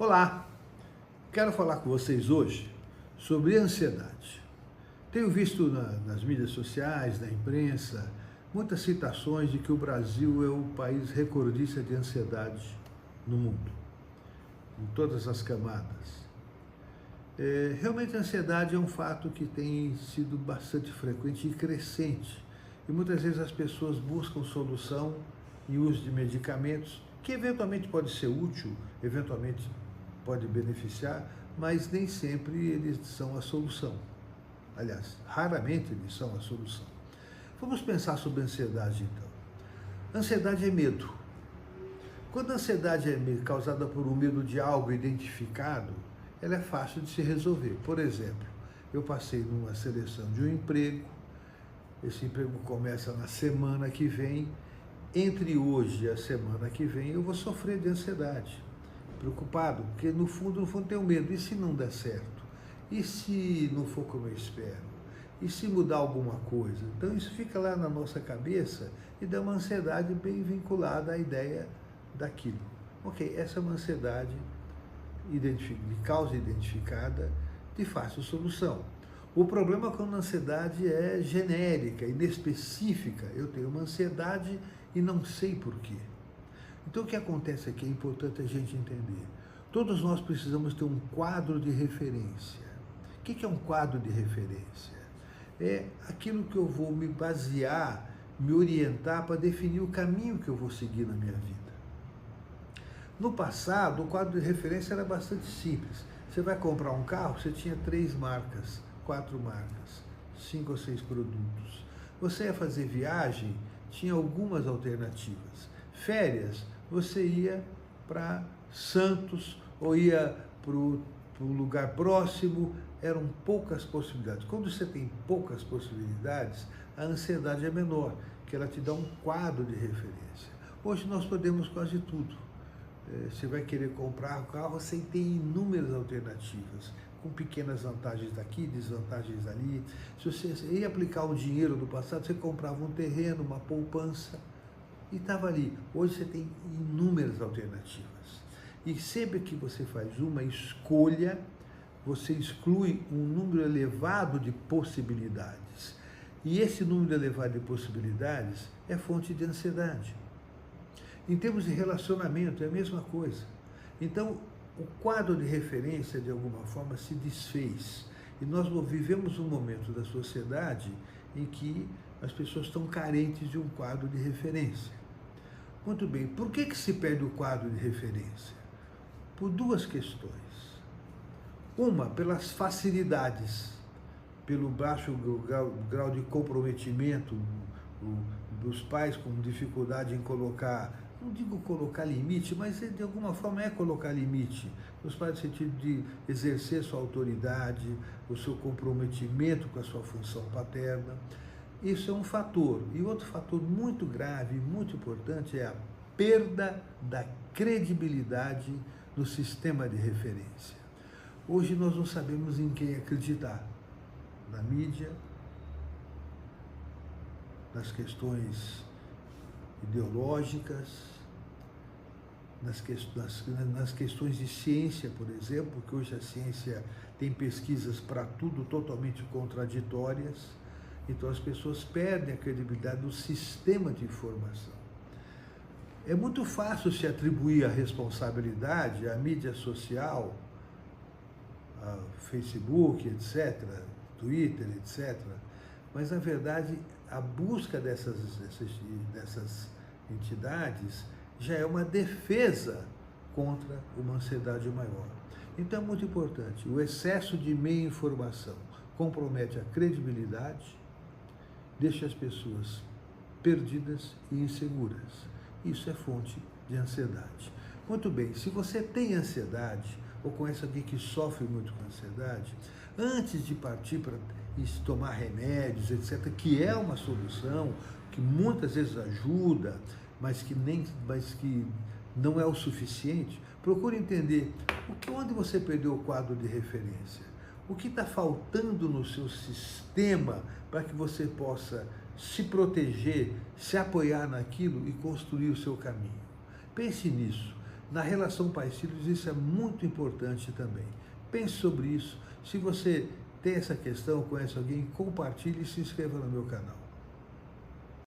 Olá, quero falar com vocês hoje sobre ansiedade. Tenho visto nas mídias sociais, na imprensa, muitas citações de que o Brasil é o país recordista de ansiedade no mundo, em todas as camadas. Realmente a ansiedade é um fato que tem sido bastante frequente e crescente. E muitas vezes as pessoas buscam solução em uso de medicamentos, que eventualmente pode ser útil, eventualmente pode beneficiar, mas nem sempre eles são a solução. Aliás, raramente eles são a solução. Vamos pensar sobre a ansiedade então. Ansiedade é medo. Quando a ansiedade é causada por um medo de algo identificado, ela é fácil de se resolver. Por exemplo, eu passei numa seleção de um emprego, esse emprego começa na semana que vem, entre hoje e a semana que vem eu vou sofrer de ansiedade, preocupado, porque no fundo tenho medo, e se não der certo? E se não for como eu espero? E se mudar alguma coisa? Então isso fica lá na nossa cabeça e dá uma ansiedade bem vinculada à ideia daquilo. Ok, essa é uma ansiedade de causa identificada, de fácil solução. O problema é quando a ansiedade é genérica, inespecífica. Eu tenho uma ansiedade e não sei porquê. Então o que acontece aqui é importante a gente entender. Todos nós precisamos ter um quadro de referência. O que é um quadro de referência? É aquilo que eu vou me basear, me orientar para definir o caminho que eu vou seguir na minha vida. No passado, o quadro de referência era bastante simples. Você vai comprar um carro, você tinha 3 marcas, 4 marcas, 5 ou 6 produtos. Você ia fazer viagem, tinha algumas alternativas. Férias, você ia para Santos ou ia para um lugar próximo, eram poucas possibilidades. Quando você tem poucas possibilidades, a ansiedade é menor, que ela te dá um quadro de referência. Hoje nós podemos quase tudo. Você vai querer comprar o carro, você tem inúmeras alternativas, com pequenas vantagens daqui, desvantagens ali. Se você ia aplicar o dinheiro do passado, você comprava um terreno, uma poupança, e estava ali. Hoje você tem inúmeras alternativas. E sempre que você faz uma escolha, você exclui um número elevado de possibilidades. E esse número elevado de possibilidades é fonte de ansiedade. Em termos de relacionamento, é a mesma coisa. Então, o quadro de referência, de alguma forma, se desfez. E nós vivemos um momento da sociedade em que as pessoas estão carentes de um quadro de referência. Muito bem, por que se perde o quadro de referência? Por 2 questões. Uma, pelas facilidades, pelo baixo grau de comprometimento dos pais com dificuldade em colocar, não digo colocar limite, mas de alguma forma é colocar limite. Os pais no sentido de exercer sua autoridade, o seu comprometimento com a sua função paterna. Isso é um fator. E outro fator muito grave, muito importante, é a perda da credibilidade no sistema de referência. Hoje nós não sabemos em quem acreditar. Na mídia, nas questões ideológicas, nas questões de ciência, por exemplo, porque hoje a ciência tem pesquisas para tudo totalmente contraditórias, então as pessoas perdem a credibilidade do sistema de informação. É muito fácil se atribuir a responsabilidade à mídia social, a Facebook, etc., Twitter, etc., mas na verdade a busca dessas entidades já é uma defesa contra uma ansiedade maior. Então é muito importante, o excesso de meia informação compromete a credibilidade, deixa as pessoas perdidas e inseguras. Isso é fonte de ansiedade. Muito bem, se você tem ansiedade, ou conhece alguém que sofre muito com ansiedade, antes de partir para tomar remédios, etc., que é uma solução, que muitas vezes ajuda, mas que não é o suficiente, procure entender onde você perdeu o quadro de referência. O que está faltando no seu sistema para que você possa se proteger, se apoiar naquilo e construir o seu caminho. Pense nisso. Na relação pais-filhos, isso é muito importante também. Pense sobre isso. Se você tem essa questão, conhece alguém, compartilhe e se inscreva no meu canal.